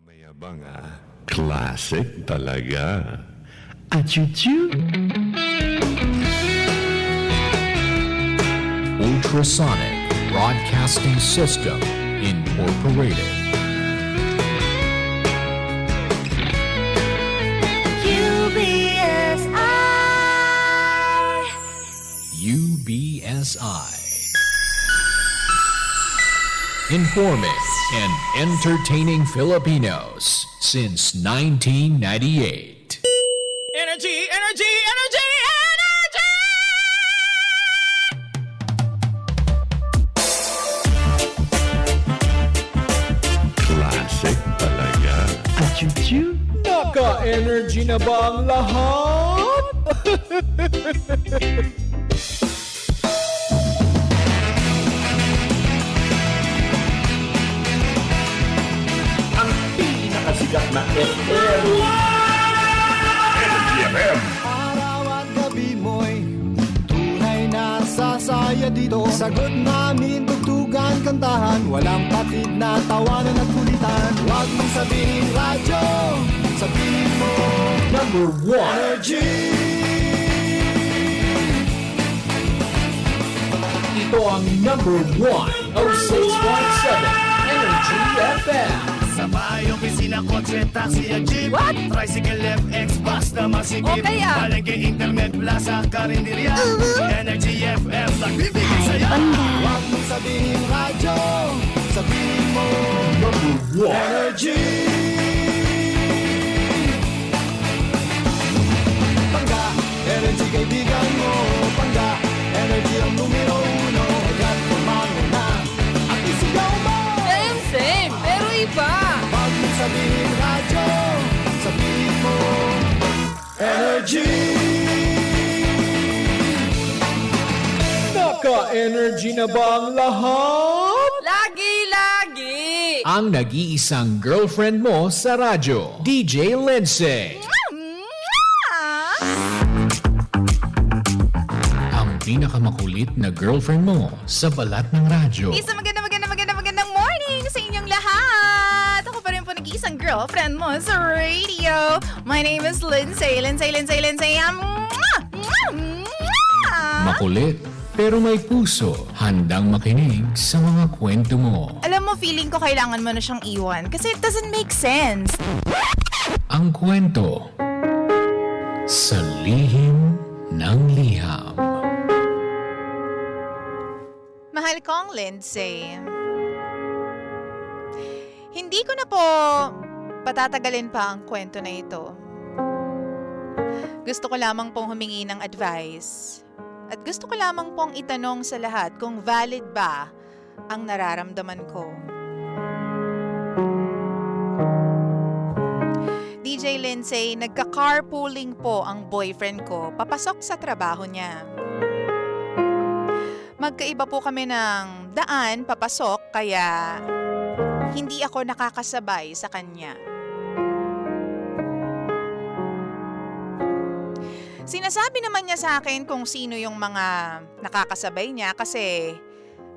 Mayabang classic talaga. Achuchu! Ultrasonic Broadcasting System Incorporated. UBSI. Informing and entertaining Filipinos since 1998. Energy, energy, energy, energy! Classic talaga. Achuchu! Naka-energy na ba ang lahat? Ang pinakasikat na FM. Energy FM. Araw at gabi mo'y tunay na sasaya dito. Sagot namin, tugtugan, kantahan, walang patid na tawanan at kulitan. Huwag mong sabihin radyo, sabihin mo Number 1. energy. Ito ang number 1, 06.7 Energy FM. Sa bahay, opisina, kotse, taxi at jeep. What? Tricycle, FX, basta masigip. Okay, ah. Palengke, internet, plaza, karinderya. Energy FM, nagbibigay saya. Huwag mong sabihin radyo, sabihin mo Number 1. energy. Pangga, energy kaibigan mo. Pangga, energy ang numero uno. Kaya't pumangon na at isigaw mo. Same, pero iba. Huwag mong sabihin radyo, sabihin mo energy. Naka-energy na ba ang lahat? Lagi-lagi. Ang nag-iisang girlfriend mo sa radyo, DJ Lindsay. Ang pinakamakulit na girlfriend mo sa balat ng radyo. Isang magandang morning sa inyong lahat. Ako pa rin po nag-iisang girlfriend mo sa radio. My name is Lindsay. Makulit, pero may puso. Handang makinig sa mga kwento mo. Alam mo, feeling ko kailangan mo na siyang iwan kasi it doesn't make sense. Ang kwento sa lihim ng liham. Mahal kong Lindsay. Hindi ko na po patatagalin pa ang kwento na ito. Gusto ko lamang pong humingi ng advice. At gusto ko lamang pong itanong sa lahat kung valid ba ang nararamdaman ko. DJ Lindsay, nagka-carpooling po ang boyfriend ko papasok sa trabaho niya. Magkaiba po kami ng daan papasok kaya hindi ako nakakasabay sa kanya. Sinasabi naman niya sa akin kung sino yung mga nakakasabay niya kasi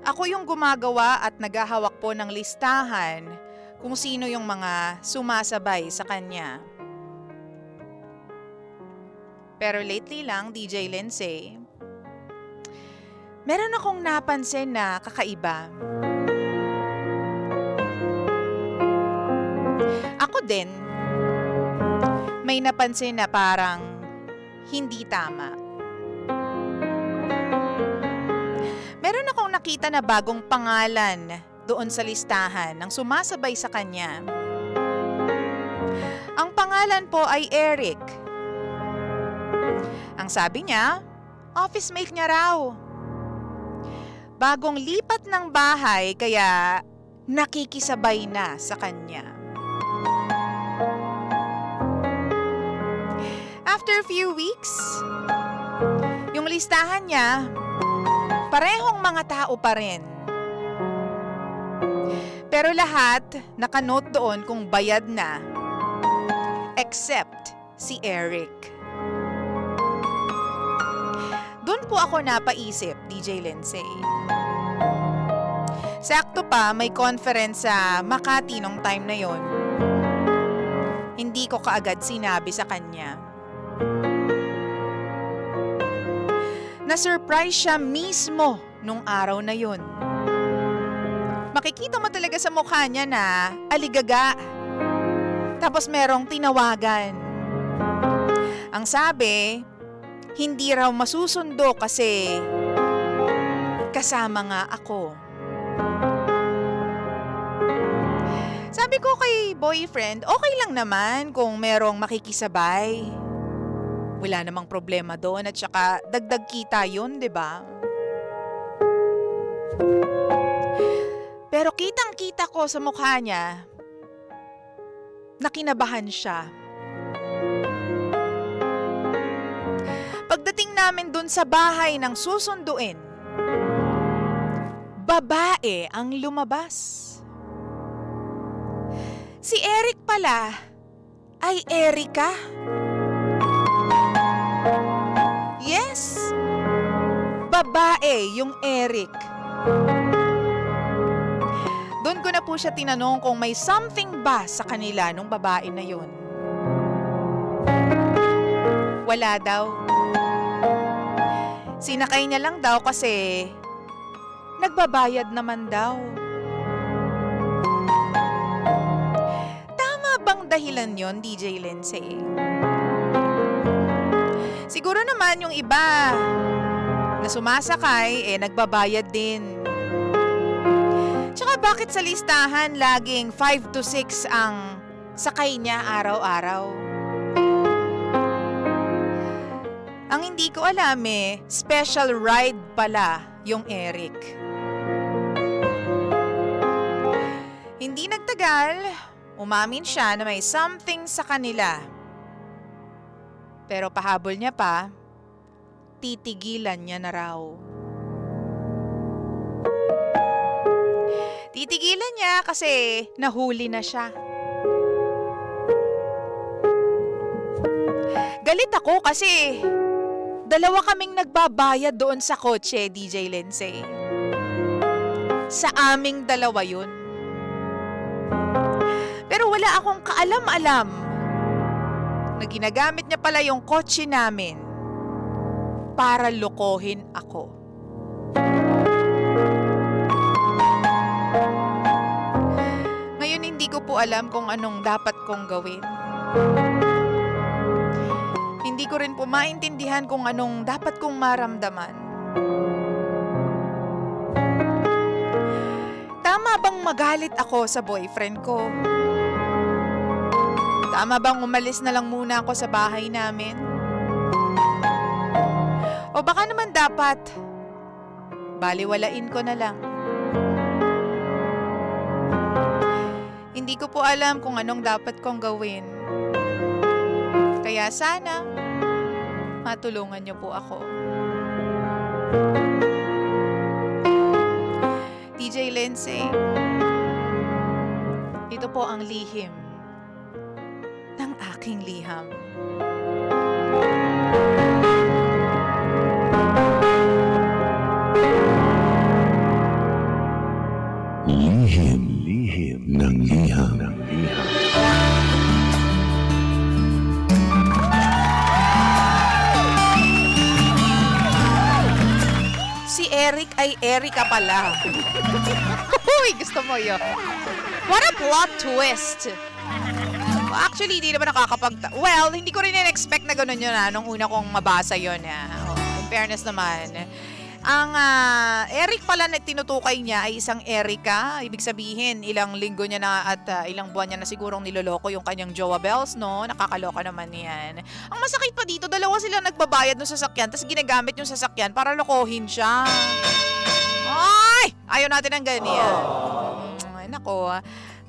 ako yung gumagawa at naghahawak po ng listahan kung sino yung mga sumasabay sa kanya. Pero lately lang, DJ Lindsay, meron akong napansin na kakaiba. Ako din, may napansin na parang hindi tama. Meron akong nakita na bagong pangalan doon sa listahan ng sumasabay sa kanya. Ang pangalan po ay Eric. Ang sabi niya, office mate niya raw. Bagong lipat ng bahay kaya nakikisabay na sa kanya. After a few weeks, yung listahan niya, parehong mga tao pa rin. Pero lahat nakanote doon kung bayad na, except si Eric. Doon po ako napaisip, DJ Lindsay. Sakto pa, may conference sa Makati nung time na yon. hindi ko kaagad sinabi sa kanya. Na-surprise siya mismo nung araw na yun. Makikita mo talaga sa mukha niya na aligaga. Tapos merong tinawagan. Ang sabi, hindi raw masusundo kasi kasama nga ako. Sabi ko kay boyfriend, okay lang naman kung merong makikisabay. Wala namang problema doon at saka dagdag kita yun, di ba? Pero kitang-kita ko sa mukha niya na kinabahan siya. Pagdating namin doon sa bahay ng susunduin, babae ang lumabas. Si Eric pala ay Erica. Yes, babae yung Eric. Doon ko na po siya tinanong kung may something ba sa kanila nung babae na yun. Wala daw. Sinakay niya lang daw kasi nagbabayad naman daw. Tama bang dahilan yon, DJ Lindsay? Siguro naman yung iba na sumasakay, nagbabayad din. Tsaka bakit sa listahan laging 5 to 6 ang sakay niya araw-araw? Ang hindi ko alam special ride pala yung Eric. Hindi nagtagal, umamin siya na may something sa kanila. Pero pahabol niya pa, titigilan niya na raw. Titigilan niya kasi nahuli na siya. Galit ako kasi dalawa kaming nagbabayad doon sa kotse, DJ Lindsay. Sa aming dalawa yun. Pero wala akong kaalam-alam na ginagamit niya pala yung kotse namin para lokohin ako. Ngayon hindi ko po alam kung anong dapat kong gawin. Hindi ko rin po maintindihan kung anong dapat kong maramdaman. Tama bang magalit ako sa boyfriend ko? Tama bang umalis na lang muna ako sa bahay namin? O baka naman dapat baliwalain ko na lang. Hindi ko po alam kung anong dapat kong gawin. Kaya sana matulungan niyo po ako. DJ Lindsay, ito po ang lihim ng aking liham. Lihim ng liham. Si Eric ay Erica pala. Uy, gusto mo yun. What a plot twist. Actually, hindi naman well, hindi ko rin in-expect na gano'n yun nung una kong mabasa yun. In fairness naman. Ang Eric pala na tinutukay niya ay isang Erica. Ibig sabihin, ilang linggo niya na at ilang buwan niya na sigurong niloloko yung kanyang jowa Bells, no? Nakakaloka naman yan. Ang masakit pa dito, dalawa sila nagbabayad ng sasakyan tapos ginagamit yung sasakyan para lokohin siya. Ay! Ayaw natin ng ganyan. Ay, nako.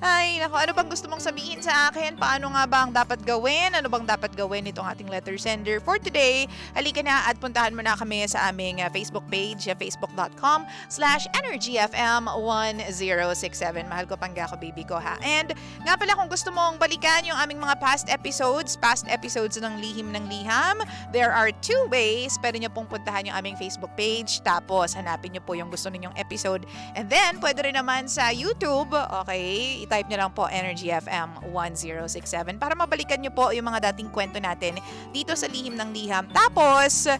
Ay, naku, ano bang gusto mong sabihin sa akin? Paano nga ba ang dapat gawin? Ano bang dapat gawin itong ating letter sender for today? Halika na at puntahan mo na kami sa aming Facebook page, facebook.com/energyfm1067. Mahal ko pang ako, baby ko, ha? And nga pala, kung gusto mong balikan yung aming mga past episodes ng Lihim ng Liham, there are 2 ways. Pwede nyo pong puntahan yung aming Facebook page, tapos hanapin nyo po yung gusto ninyong episode. And then, pwede rin naman sa YouTube, okay? type nyo lang po Energy FM 1067 para mabalikan nyo po yung mga dating kwento natin dito sa Lihim ng Liham. Tapos,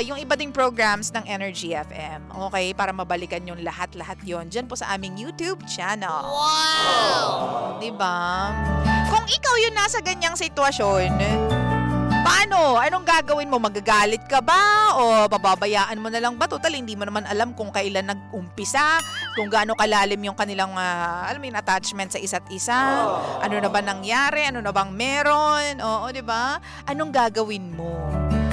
yung iba ding programs ng Energy FM. Okay? Para mabalikan yung lahat-lahat yon dyan po sa aming YouTube channel. Wow! Diba? Kung ikaw yun nasa ganyang sitwasyon, paano? Anong gagawin mo? Magagalit ka ba? O bababayaan mo na lang ba? Total, hindi mo naman alam kung kailan nag-umpisa, kung gaano kalalim yung kanilang alam mo yung attachment sa isa't isa. Ano na ba nangyari? Ano na bang meron? Oo, di ba? Anong gagawin mo?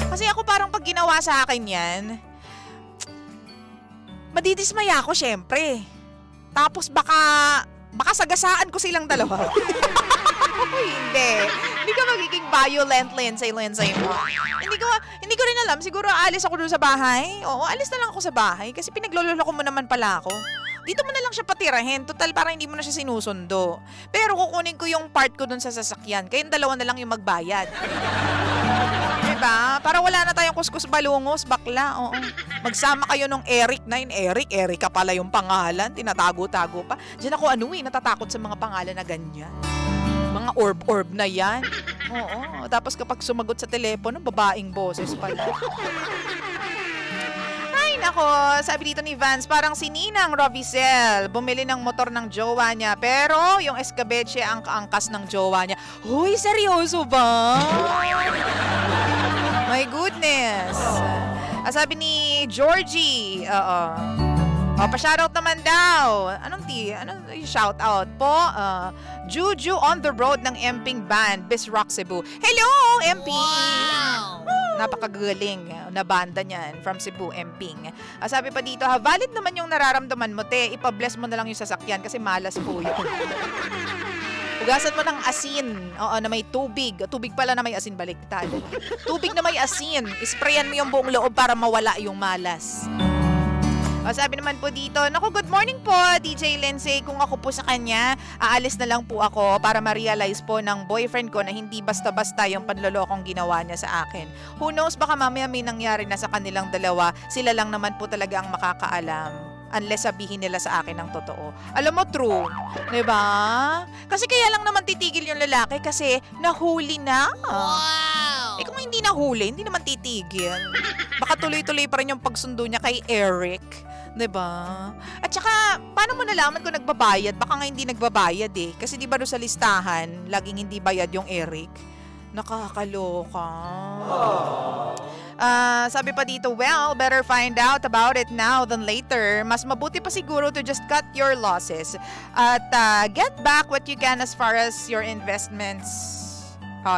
Kasi ako parang pag ginawa sa akin yan, madidismaya ako syempre. Tapos baka sagasaan ko silang dalawa. Hindi ka magiging violent, Lindsay mo. Hindi ko rin alam. Siguro aalis ako doon sa bahay. Oo, alis na lang ako sa bahay kasi pinaglololo ko mo naman pala ako. Dito mo na lang siya patirahin. Total, parang hindi mo na siya sinusundo. Pero kukunin ko yung part ko doon sa sasakyan. Kayong dalawa na lang yung magbayad. Diba? Para wala na tayong kuskus balungos, bakla. Oo. Magsama kayo nung Eric na yun. Erika pala yung pangalan. Tinatago-tago pa. Diyan ako natatakot sa mga pangalan na ganyan. Mga orb na yan. Oo. Tapos kapag sumagot sa telepono, babaeng boses pala. Ay, nako. Sabi dito ni Vance, parang si Ninang Rovicel bumili ng motor ng jowa niya. Pero yung escabeche ang kaangkas ng jowa niya. Huy, seryoso ba? My goodness. Sabi ni Georgie, pa-shoutout naman daw. Anong shoutout po? Juju on the road ng Emping Band, Bis Rock Cebu. Hello, Emping! Wow! Napakagaling na banda niyan from Cebu, Emping. Sabi pa dito, valid naman yung nararamdaman mo, te. Ipa-bless mo na lang yung sasakyan kasi malas po yun. Hugasan mo ng asin, na may tubig. Tubig pala na may asin, baliktad. Tubig na may asin. Isprayan mo yung buong loob para mawala yung malas. Sabi naman po dito, naku, good morning po, DJ Lindsay. Kung ako po sa kanya, aalis na lang po ako para ma-realize po ng boyfriend ko na hindi basta-basta yung panlolokong ginawa niya sa akin. Who knows, baka mamaya may nangyari na sa kanilang dalawa. Sila lang naman po talaga ang makakaalam. Unless sabihin nila sa akin ng totoo. Alam mo, true. Diba? Kasi kaya lang naman titigil yung lalaki kasi nahuli na. Wow! Kung hindi nahuli, hindi naman titigil. Baka tuloy-tuloy pa rin yung pagsundo niya kay Eric. Diba? At saka, paano mo nalaman kung nagbabayad? Baka nga hindi nagbabayad eh. Kasi di ba doon sa listahan, laging hindi bayad yung Eric? Nakakaloka. Sabi pa dito, well, better find out about it now than later. Mas mabuti pa siguro to just cut your losses at get back what you can as far as your investments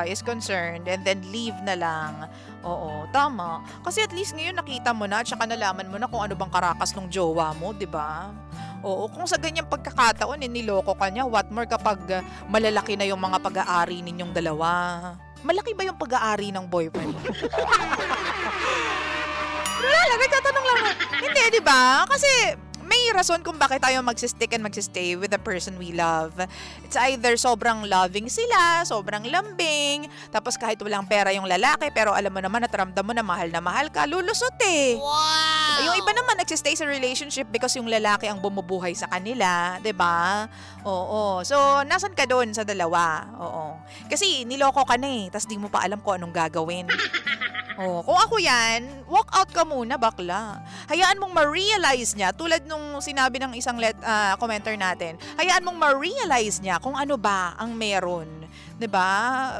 is concerned and then leave na lang. Oo, tama. Kasi at least ngayon nakita mo na at saka nalaman mo na kung ano bang karakas ng jowa mo, di ba? Oo, kung sa ganyang pagkakataon, niloko ka niya, what more kapag malalaki na yung mga pag-aari ninyong dalawa? Malaki ba yung pag-aari ng boyfriend mo? Wala lang, nagtatanong lang. Hindi, di ba? Kasi may rason kung bakit tayo magsistick and magsistay with the person we love. It's either sobrang loving sila, sobrang lambing, tapos kahit walang pera yung lalaki, pero alam mo naman at ramdam mo na mahal ka, lulusot eh. Wow! Yung iba naman nagsistay sa relationship because yung lalaki ang bumubuhay sa kanila, 'di ba? Oo. So, nasan ka doon sa dalawa? Oo. Kasi niloko ka na eh, tapos di mo pa alam kung anong gagawin. Oh, kung ako yan, walk out ka muna, bakla. Hayaan mong ma-realize niya, tulad nung sinabi ng isang commenter natin, hayaan mong ma-realize niya kung ano ba ang meron. 'Di ba?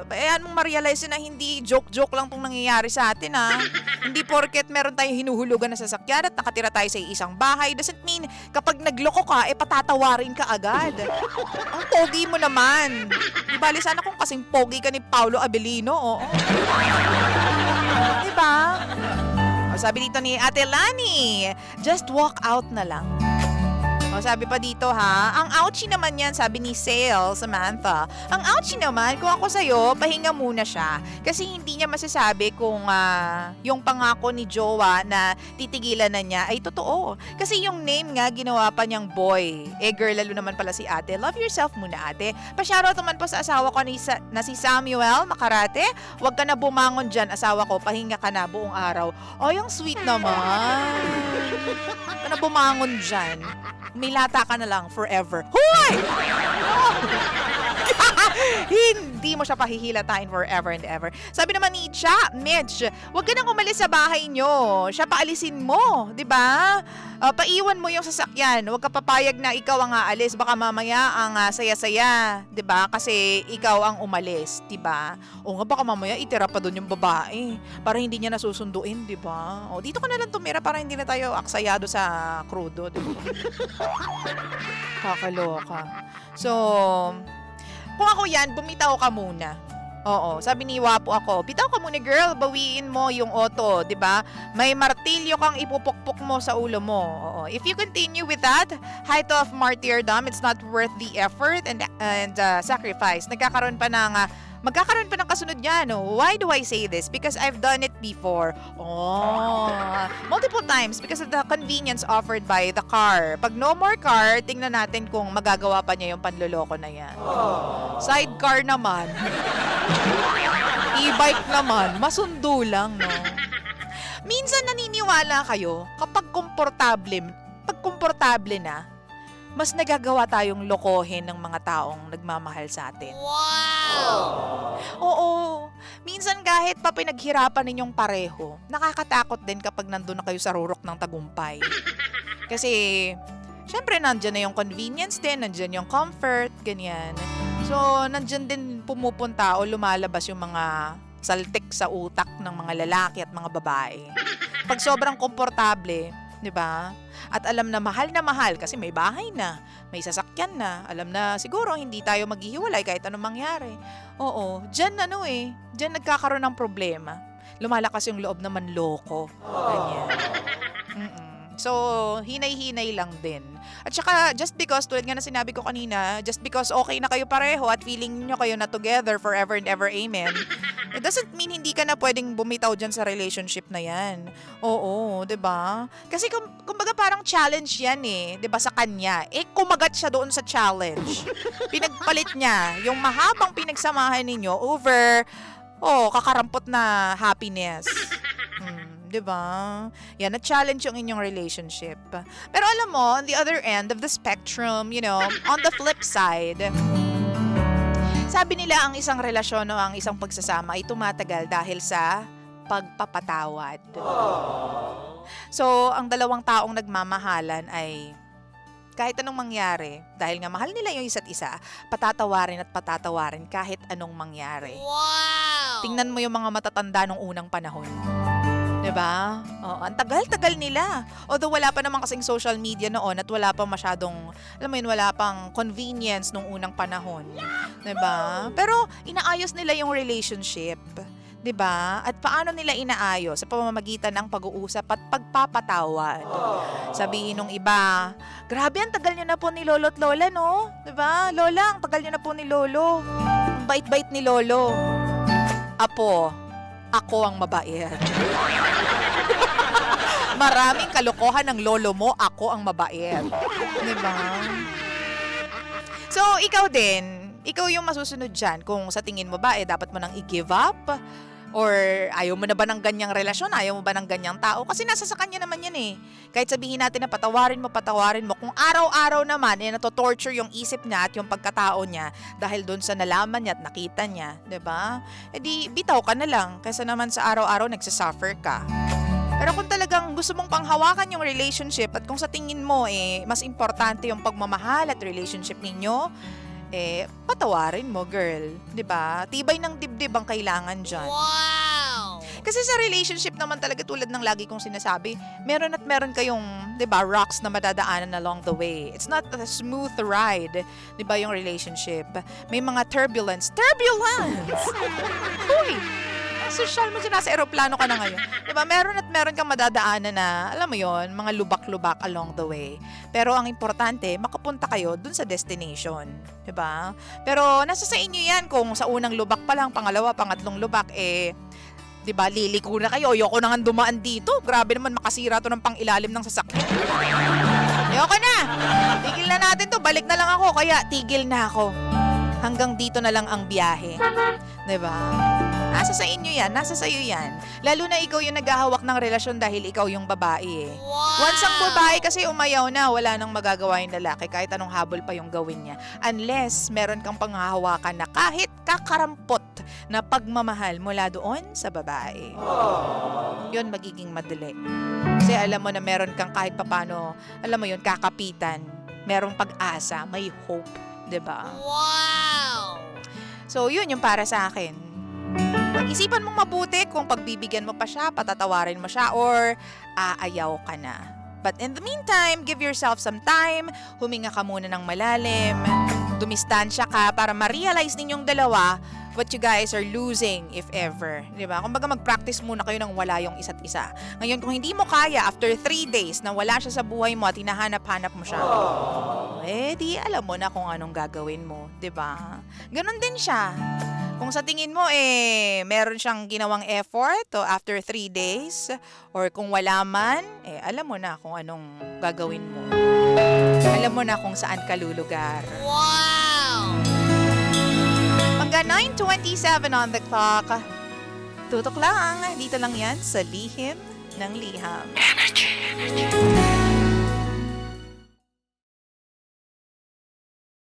Hayaan mong ma-realize na hindi joke-joke lang tong nangyayari sa atin, ha. Hindi porket meron tayong hinuhulugan na sasakyan at nakatira tayo sa isang bahay, doesn't mean kapag nagloko ka, patatawarin ka agad. Ang pogi mo naman. Di bali sana kung kasing pogi ka ni Paolo Abelino, oo. Diba? O, sabi dito ni Ate Lani, just walk out na lang. O, sabi pa dito ha, ang ouchie naman yan, sabi ni Sale Samantha. Ang ouchie naman, kung ako sa'yo, pahinga muna siya. Kasi hindi niya masasabi kung yung pangako ni Jowa na titigilan na niya ay totoo. Kasi yung name nga, ginawa pa niyang boy. Girl, lalo naman pala si ate. Love yourself muna, ate. Pa-shoutout naman po sa asawa ko na si Samuel Makarate. Huwag ka na bumangon dyan, asawa ko. Pahinga ka na buong araw. Oh, yung sweet naman. Huwag ka na bumangon dyan. Milata ka na lang forever. Hoy! Hindi mo siya pahihilatain forever and ever. Sabi naman ni Mitch, wag ka nang umalis sa bahay nyo. Siya paalisin mo, di ba? Paiwan mo yung sasakyan. Huwag ka papayag na ikaw ang aalis. Baka mamaya ang saya-saya, di ba? Kasi ikaw ang umalis, di ba? O nga, baka mamaya itira pa doon yung babae para hindi niya nasusunduin, di ba? O dito ka na lang tumira para hindi na tayo aksayado sa krudo, di ba? Kakaloka. So, kung ako yan, bumitaw ka muna. Oo, sabi ni Wapo ako, bitaw ka muna girl, bawiin mo yung auto, 'di ba? May martilyo kang ipupukpok mo sa ulo mo. Oo. If you continue with that height of martyrdom, it's not worth the effort and sacrifice. Magkakaroon pa ng kasunod yan. Oh. Why do I say this? Because I've done it before. Multiple times because of the convenience offered by the car. Pag no more car, tingnan natin kung magagawa pa niya yung panloloko na yan. Sidecar naman. E-bike naman. Masundo lang, no? Minsan naniniwala kayo kapag komportable na, mas nagagawa tayong lokohin ng mga taong nagmamahal sa atin. Wow! Oo. Minsan kahit pa pinaghirapan ninyong pareho, nakakatakot din kapag nandun na kayo sa rurok ng tagumpay. Kasi, syempre nandyan na yung convenience din, nandyan yung comfort, ganyan. So, nandyan din pumupunta o lumalabas yung mga saltik sa utak ng mga lalaki at mga babae. Pag sobrang komportable, di ba? At alam na mahal kasi may bahay na, may sasakyan na, alam na siguro hindi tayo maghihiwalay kahit anong mangyari. Oo, dyan nagkakaroon ng problema. Lumalakas yung loob na manloko. Ganyan. So, hinay-hinay lang din. At saka, just because, tulad nga na sinabi ko kanina, just because okay na kayo pareho at feeling nyo kayo na together forever and ever, amen, it doesn't mean hindi ka na pwedeng bumitaw dyan sa relationship na yan. Oo, 'di ba? Kasi kumbaga parang challenge yan eh, 'di ba, sa kanya. Kumagat siya doon sa challenge. Pinagpalit niya yung mahabang pinagsamahan ninyo over kakarampot na happiness. 'Di ba? Yan, na-challenge yung inyong relationship. Pero alam mo, on the other end of the spectrum, on the flip side, sabi nila ang isang relasyon o ang isang pagsasama ay tumatagal dahil sa pagpapatawad. So, ang dalawang taong nagmamahalan ay kahit anong mangyari, dahil nga mahal nila yung isa't isa, patatawarin at patatawarin kahit anong mangyari. Wow! Tingnan mo yung mga matatanda nung unang panahon. Diba? Ang tagal-tagal nila. Although wala pa naman kasing social media noon at wala pa masyadong, wala pang convenience nung unang panahon. Diba? Pero inaayos nila yung relationship. Diba? At paano nila inaayos? Sa pamamagitan ng pag-uusap at pagpapatawad. Sabihin nung iba, grabe, ang tagal nyo na po ni Lolo at Lola, no? Diba? Lola, ang tagal nyo na po ni Lolo. Ang bait-bait ni Lolo. Apo, ako ang mabait. Maraming kalokohan ng lolo mo, ako ang mabait. Diba? So, ikaw din, ikaw yung masusunod dyan. Kung sa tingin mo ba, dapat mo nang i-give up? Or ayaw mo na ba ng ganyang relasyon? Ayaw mo ba ng ganyang tao? Kasi nasa sa kanya naman yan eh. Kahit sabihin natin na patawarin mo. Kung araw-araw naman, nato-torture yung isip niya at yung pagkatao niya dahil doon sa nalaman niya at nakita niya. Diba? Di bitaw ka na lang kaysa naman sa araw-araw nagsasuffer ka. Pero kung talagang gusto mong panghawakan yung relationship at kung sa tingin mo mas importante yung pagmamahal at relationship ninyo, patawarin mo, girl. 'Di ba? Tibay ng dibdib ang kailangan dyan. Wow! Kasi sa relationship naman talaga, tulad ng lagi kong sinasabi, meron at meron kayong, 'di ba, rocks na madadaanan along the way. It's not a smooth ride, 'di ba, yung relationship. May mga turbulence. Uy! Social mo dyan, nasa aeroplano ka na ngayon. Diba? Meron at meron kang madadaanan na, alam mo yon, mga lubak-lubak along the way. Pero ang importante, makapunta kayo dun sa destination. Diba? Pero nasa sa inyo yan kung sa unang lubak pa lang, pangalawa, pangatlong lubak, diba, liliko na kayo. Ayoko na nga dumaan dito. Grabe naman, makasira to ng pang-ilalim ng sasakyan. Ayoko na. Tigil na natin to. Balik na lang ako. Kaya tigil na ako. Hanggang dito na lang ang biyahe. 'Di ba? Nasa sa inyo yan, nasa sa iyo yan. Lalo na ikaw yung naghahawak ng relasyon dahil ikaw yung babae eh. Once ang babae kasi umayaw na, wala nang magagawa yung lalaki kahit anong habol pa yung gawin niya. Unless meron kang panghahawakan na kahit kakarampot na pagmamahal mula doon sa babae. Yun magiging madali. Kasi alam mo na meron kang kahit papano, alam mo yun, kakapitan. Merong pag-asa, may hope. 'Di ba? Wow! So, yun yung para sa akin. Pag-isipan mong mabuti kung pagbibigyan mo pa siya, patatawarin mo siya, or aayaw ka na. But in the meantime, give yourself some time, huminga ka muna ng malalim, dumistansya ka para ma-realize ninyong dalawa what you guys are losing if ever. Diba? Kumbaga mag-practice muna kayo nang wala yung isa't isa. Ngayon, kung hindi mo kaya, after 3 days na wala siya sa buhay mo at hinahanap-hanap mo siya, di alam mo na kung anong gagawin mo. Diba? Ganon din siya. Kung sa tingin mo, meron siyang ginawang effort after 3 days, or kung wala man, alam mo na kung anong gagawin mo. Alam mo na kung saan ka lulugar. Wow! Hanggang 9:27 on the clock. Tutok lang. Dito lang yan sa Lihim ng Liham. Energy.